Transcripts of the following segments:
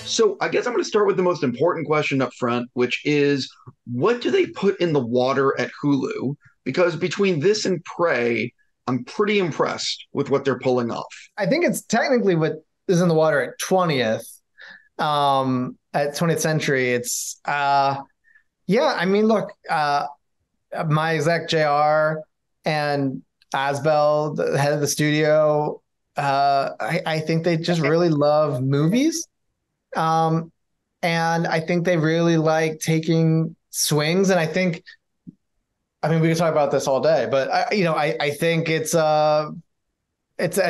So I guess I'm going to start with the most important question up front, which is what do they put in the water at Hulu? Because between this and Prey, I'm pretty impressed with what they're pulling off. I think it's technically what is in the water at 20th. At 20th Century. It's yeah, I mean, look, my exec JR and Asbel, the head of the studio, I think they just really love movies. Um, and I think they really like taking swings. And I mean, we could talk about this all day, but I think it's a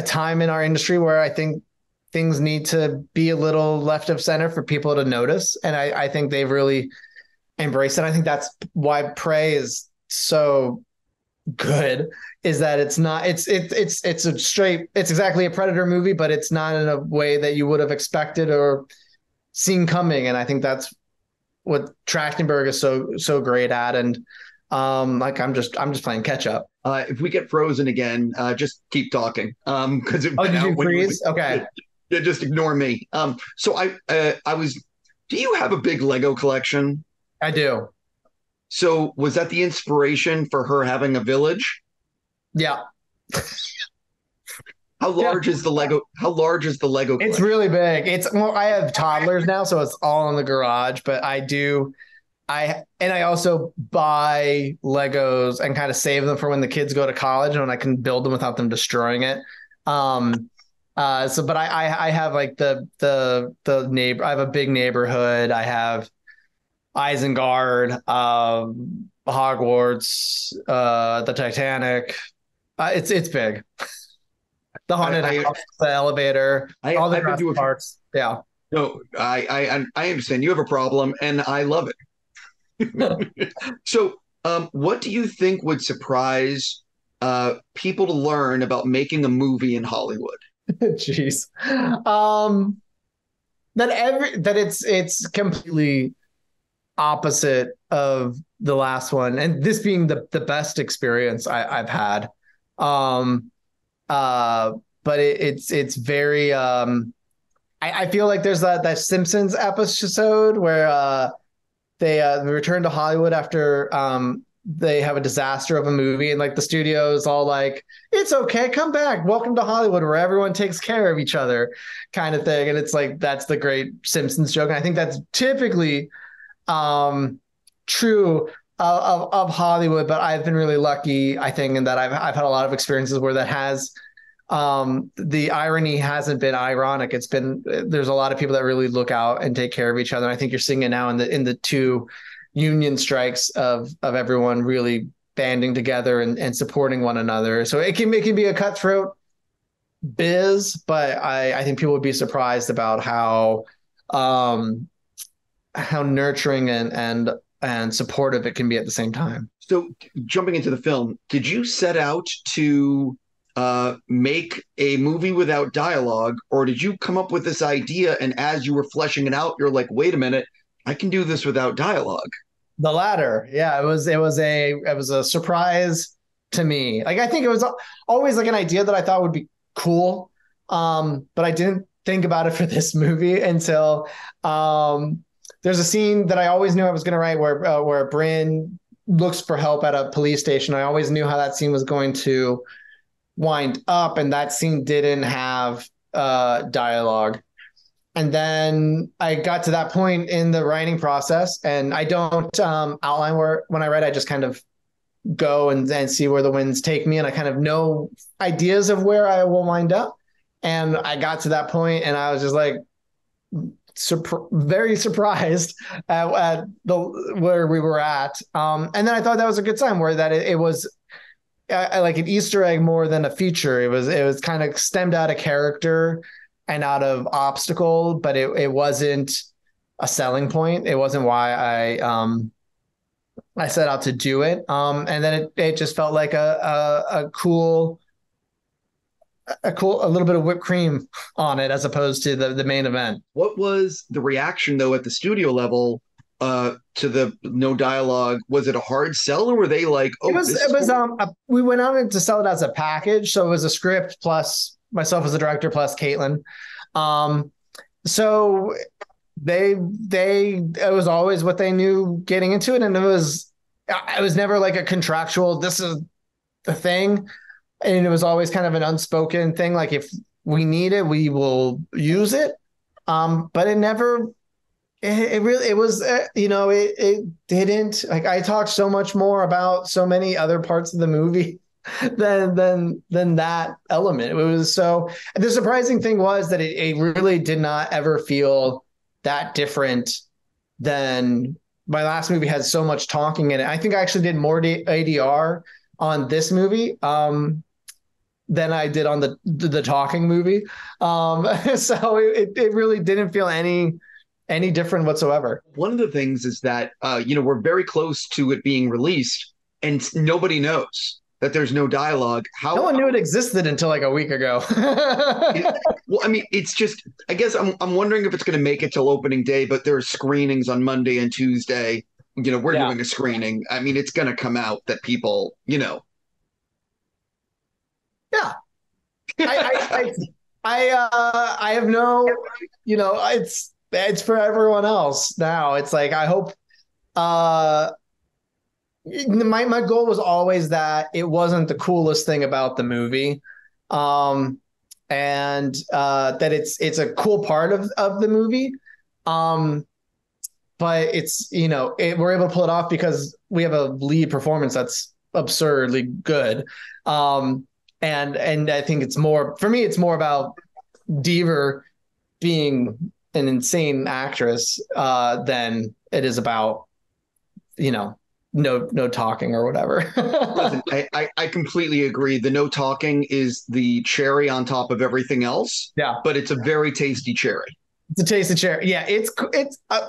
time in our industry where I think things need to be a little left of center for people to notice. And I think they've really embraced it. I think that's why Prey is so good, is that it's a straight, it's exactly a Predator movie, but it's not in a way that you would have expected or seen coming. And I think that's what Trachtenberg is so great at. And I'm just playing catch up. If we get frozen again, just keep talking. Because did you freeze? Okay. Yeah, just ignore me. So I was. Do you have a big Lego collection? I do. So was that the inspiration for her having a village? Yeah. How large is the Lego? How large is the Lego collection? It's really big. I have toddlers now, so it's all in the garage. But I also buy Legos and kind of save them for when the kids go to college and when I can build them without them destroying it. But I have like the neighbor. I have a big neighborhood. I have Isengard, Hogwarts, the Titanic. It's big. The haunted house, the elevator, all the Jurassic parks. Yeah. No, I understand. You have a problem, and I love it. So, what do you think would surprise people to learn about making a movie in Hollywood? Jeez. That it's completely opposite of the last one, and this being the best experience I've had. But it's very I feel like there's that Simpsons episode where they return to Hollywood after they have a disaster of a movie, and like the studio is all like, it's okay, come back, welcome to Hollywood, where everyone takes care of each other, kind of thing. And it's like, that's the great Simpsons joke. And I think that's typically true of Hollywood, but I've been really lucky, I think, in that I've had a lot of experiences where that has the irony hasn't been ironic. It's been, there's a lot of people that really look out and take care of each other. And I think you're seeing it now in the two union strikes of everyone really banding together and supporting one another. So it can be a cutthroat biz, but I think people would be surprised about how nurturing and supportive it can be at the same time. So jumping into the film, did you set out to make a movie without dialogue, or did you come up with this idea and as you were fleshing it out, you're like, wait a minute, I can do this without dialogue? The latter. Yeah, it was a surprise to me. Like, I think it was always like an idea that I thought would be cool. But I didn't think about it for this movie until there's a scene that I always knew I was going to write where Brynn looks for help at a police station. I always knew how that scene was going to wind up, and that scene didn't have dialogue. And then I got to that point in the writing process, and I don't outline when I write. I just kind of go and see where the winds take me, and I kind of know ideas of where I will wind up. And I got to that point, and I was just like very surprised at where we were at. And then I thought that was a good sign, where that it was like an Easter egg more than a feature. It was kind of stemmed out of character and out of obstacle, but it wasn't a selling point. It wasn't why I set out to do it. And then it just felt like a little bit of whipped cream on it, as opposed to the main event. What was the reaction though at the studio level to the no dialogue? Was it a hard sell, or were they like, oh, it was cool? We went on to sell it as a package. So it was a script plus myself as the director plus Kaitlyn. Um, so it was always what they knew getting into it, and it was never like a contractual, this is the thing, and it was always kind of an unspoken thing, like if we need it we will use it. But it never it really it was it didn't, like, I talked so much more about so many other parts of the movie than that element. It was so, the surprising thing was that it really did not ever feel that different than my last movie. Had so much talking in it. I think I actually did more ADR on this movie than I did on the talking movie. So it really didn't feel any different whatsoever. One of the things is that we're very close to it being released, and nobody knows that there's no dialogue. No one knew it existed until like a week ago. Well, I mean, it's just, I guess I'm wondering if it's going to make it till opening day, but there are screenings on Monday and Tuesday. We're doing a screening. I mean, it's going to come out that people. Yeah. I have no, it's for everyone else now. It's like, I hope, my goal was always that it wasn't the coolest thing about the movie. And that it's a cool part of the movie. But it's, we're able to pull it off because we have a lead performance that's absurdly good. And I think it's more, for me, it's more about Dever being an insane actress than it is about, no talking or whatever. Listen, I completely agree. The no talking is the cherry on top of everything else. Yeah. But it's a very tasty cherry. It's a tasty cherry. Yeah, it's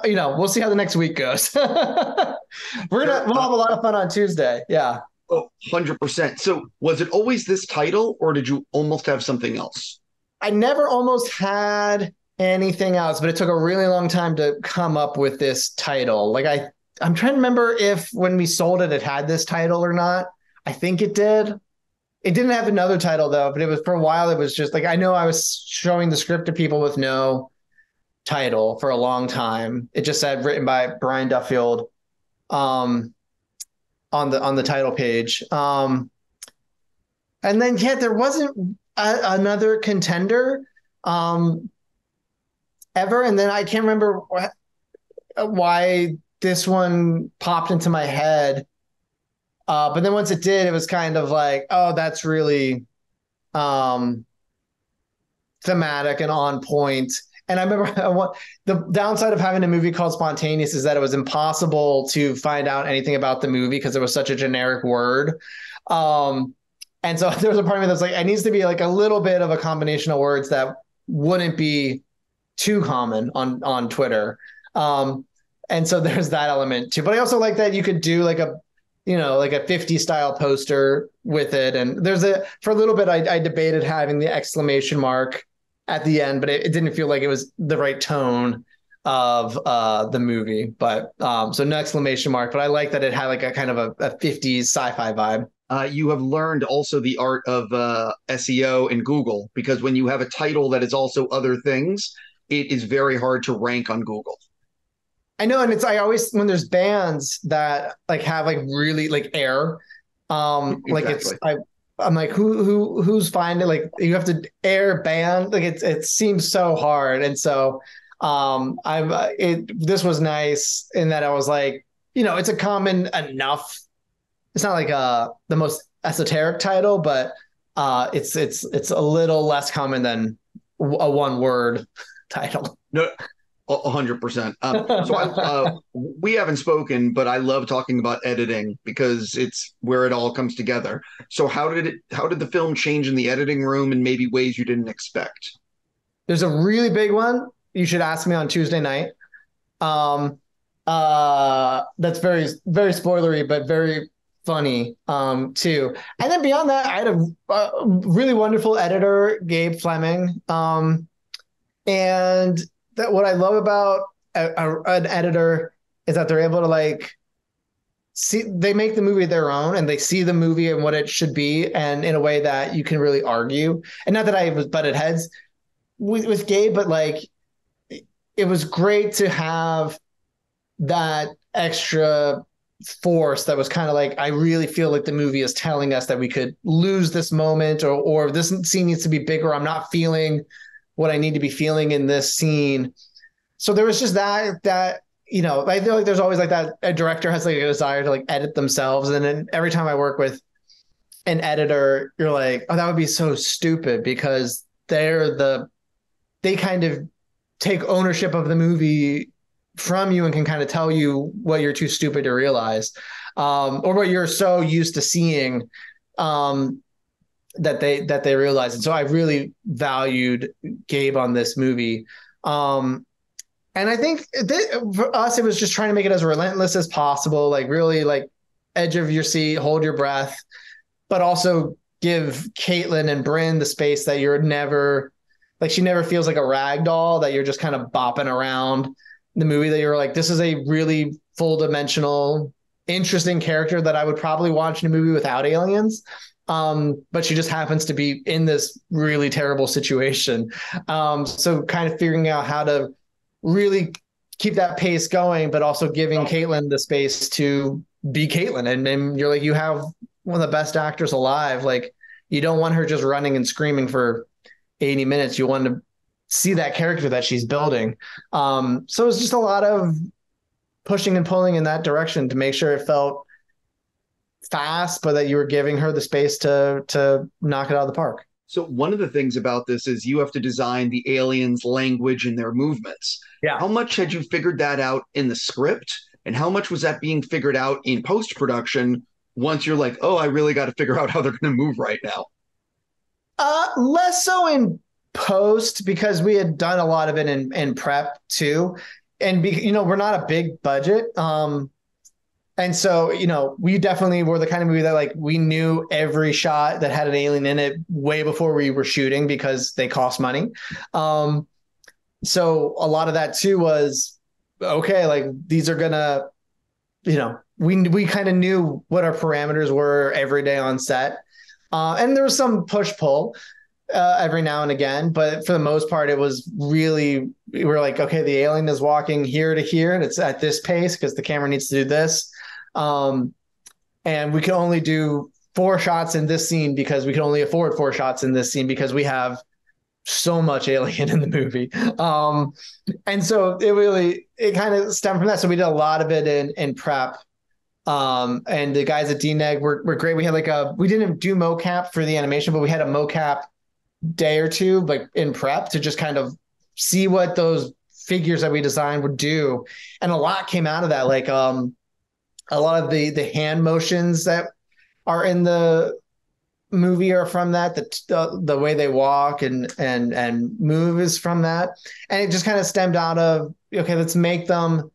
we'll see how the next week goes. We'll have a lot of fun on Tuesday. Yeah. Oh, 100%. So was it always this title, or did you almost have something else? I never almost had anything else, but it took a really long time to come up with this title. Like I'm trying to remember if when we sold it, it had this title or not. I think it did. It didn't have another title though, but it was, for a while, it was just like, I know I was showing the script to people with no title for a long time. It just said written by Brian Duffield on the title page. And then there wasn't another contender ever. And then I can't remember why this one popped into my head. But then once it did, it was kind of like, oh, that's really thematic and on point. And I remember the downside of having a movie called Spontaneous is that it was impossible to find out anything about the movie because it was such a generic word. And so there was a part of me that's like, it needs to be like a little bit of a combination of words that wouldn't be too common on Twitter. And so there's that element too. But I also like that you could do like a 50 style poster with it. And for a little bit, I debated having the exclamation mark at the end, but it didn't feel like it was the right tone of the movie. But so no exclamation mark, but I like that it had like a kind of a 50s sci-fi vibe. You have learned also the art of SEO and Google, because when you have a title that is also other things, it is very hard to rank on Google. I know, and I always, when there's bands that like have like really like air, like exactly. I'm like, who's finding, like, you have to air band, like it seems so hard, and so this was nice in that I was like, it's a common enough. It's not like the most esoteric title, but it's a little less common than a one word title. No. 100%. So we haven't spoken, but I love talking about editing because it's where it all comes together. So how did the film change in the editing room in maybe ways you didn't expect? There's a really big one you should ask me on Tuesday night. That's very, very spoilery, but very funny too. And then beyond that, I had a really wonderful editor, Gabe Fleming, and that what I love about an editor is that they're able to like they make the movie their own, and they see the movie and what it should be, and in a way that you can really argue. And not that I was butted heads with Gabe, but like it was great to have that extra force that was kind of like, I really feel like the movie is telling us that we could lose this moment, or this scene needs to be bigger. I'm not feeling what I need to be feeling in this scene. So there was just that, you know, I feel like there's always like that a director has like a desire to like edit themselves. And then every time I work with an editor, you're like, oh, that would be so stupid, because they kind of take ownership of the movie from you and can kind of tell you what you're too stupid to realize, or what you're so used to seeing, that they realize. And so I really valued Gabe on this movie. And I think for us, it was just trying to make it as relentless as possible, like really like edge of your seat, hold your breath, but also give Kaitlyn and Brynn the space that you're never, like she never feels like a rag doll that you're just kind of bopping around the movie, that you're like, this is a really full dimensional, interesting character that I would probably watch in a movie without aliens. But she just happens to be in this really terrible situation. So kind of figuring out how to really keep that pace going, but also giving Kaitlyn the space to be Kaitlyn. And you're like, you have one of the best actors alive. Like, you don't want her just running and screaming for 80 minutes. You want to see that character that she's building. So it's just a lot of pushing and pulling in that direction to make sure it felt fast, but that you were giving her the space to knock it out of the park. So one of the things about this is you have to design the aliens' language and their movements. Yeah. How much had you figured that out in the script? And how much was that being figured out in post-production once you're like, oh, I really got to figure out how they're going to move right now? Less so in post, because we had done a lot of it in prep too. And, we're not a big budget. And so, we definitely were the kind of movie that like we knew every shot that had an alien in it way before we were shooting, because they cost money. So a lot of that too was, okay, like these are gonna, we kind of knew what our parameters were every day on set. And there was some push pull every now and again, but for the most part, it was really, we were like, okay, the alien is walking here to here, and it's at this pace because the camera needs to do this. And we can only do 4 shots in this scene because we can only afford 4 shots in this scene because we have so much alien in the movie. And so it kind of stemmed from that. So we did a lot of it in prep. And the guys at DNEG were great. We had we didn't do mocap for the animation, but we had a mocap day or two, like in prep, to just kind of see what those figures that we designed would do. And a lot came out of that. Like, a lot of the hand motions that are in the movie are from that. The way they walk and move is from that. And it just kind of stemmed out of, okay, let's make them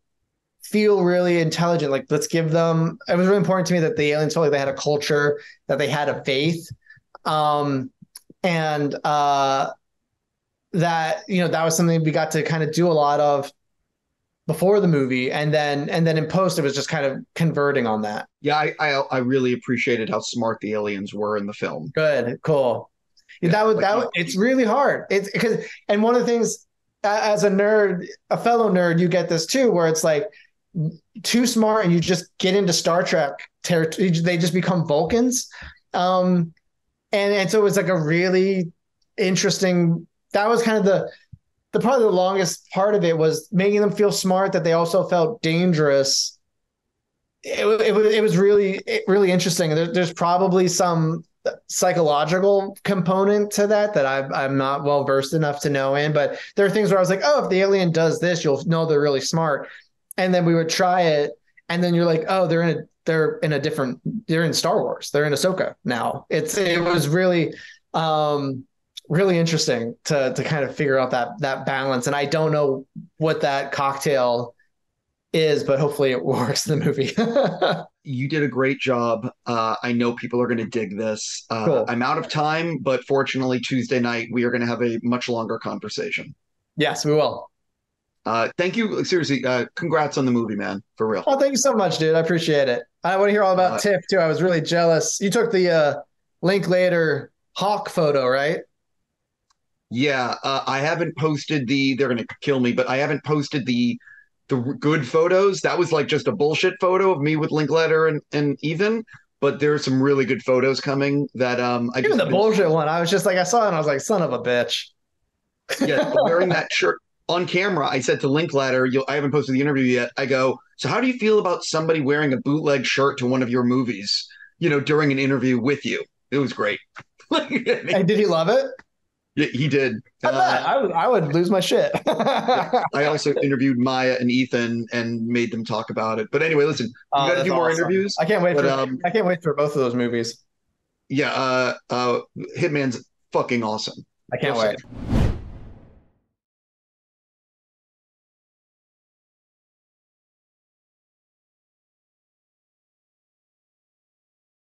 feel really intelligent. Like, let's give them, it was really important to me that the aliens felt like they had a culture, that they had a faith. That, that was something we got to kind of do a lot of before the movie. And then in post, it was just kind of converting on that. Yeah, I really appreciated how smart the aliens were in the film. Good, cool. Yeah, it's really hard. It's because, and one of the things, as a nerd, a fellow nerd, you get this too, where it's like too smart and you just get into Star Trek territory. They just become Vulcans. And so it was like a really interesting, that was kind of probably the longest part of it, was making them feel smart, that they also felt dangerous. It was really, really interesting. There's probably some psychological component to that I'm not well versed enough to know in, but there are things where I was like, oh, if the alien does this, you'll know they're really smart. And then we would try it, and then you're like, oh, they're in Star Wars, they're in Ahsoka now. It was really really interesting to kind of figure out that balance. And I don't know what that cocktail is, but hopefully it works in the movie. You did a great job. I know people are going to dig this. Cool. I'm out of time, but fortunately Tuesday night, we are going to have a much longer conversation. Yes, we will. Thank you. Seriously, congrats on the movie, man. For real. Oh, thank you so much, dude. I appreciate it. I want to hear all about Uh, Tiff too. I was really jealous. You took the Linklater Hawk photo, right? yeah, I haven't posted the. They're gonna kill me, but I haven't posted the good photos. That was like just a bullshit photo of me with Linkletter and Ethan. But there's some really good photos coming that I Even just the been. bullshit one, I was just like, I saw it and I was like, son of a bitch. Yeah, wearing that shirt on camera. I said to Linkletter, I haven't posted the interview yet. I go, so how do you feel about somebody wearing a bootleg shirt to one of your movies? During an interview with you. It was great. And did he love it? Yeah, he did. I bet. I would lose my shit. Yeah, I also interviewed Maya and Ethan and made them talk about it. But anyway, listen, we Oh, got a that's few more awesome. interviews. I can't wait But for I can't wait for both of those movies. yeah, Hitman's fucking awesome. I Go can't see wait. it.